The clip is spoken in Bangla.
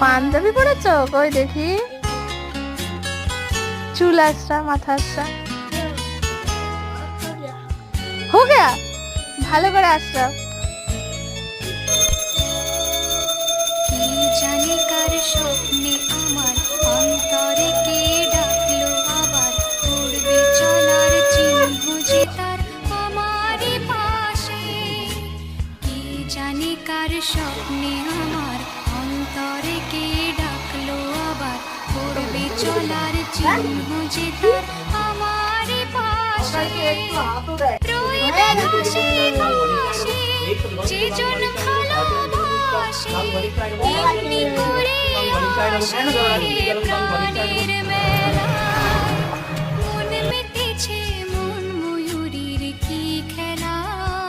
পাঞ্জাবি পরেছো? কই দেখি, চুল আসরা, মাথা আসরা, হো গয়া, ভালো করে আসরা। জানি কার স্বপ্নে আমার অন্তরে কে ডাকলো আবার, করবে চলার চিহ্ন যে তার আমারই পাশে। কি জানি কার স্বপ্নে আমার অন্তরে কে ডাকলো আবার, করবে চলার চিহ্ন যে তার আমারই পাশে। রইবে ঘাসে ঘাসে যে জন ভালোবাসে, এমনি করে আসে প্রাণের মেলায়। মন মেতেছে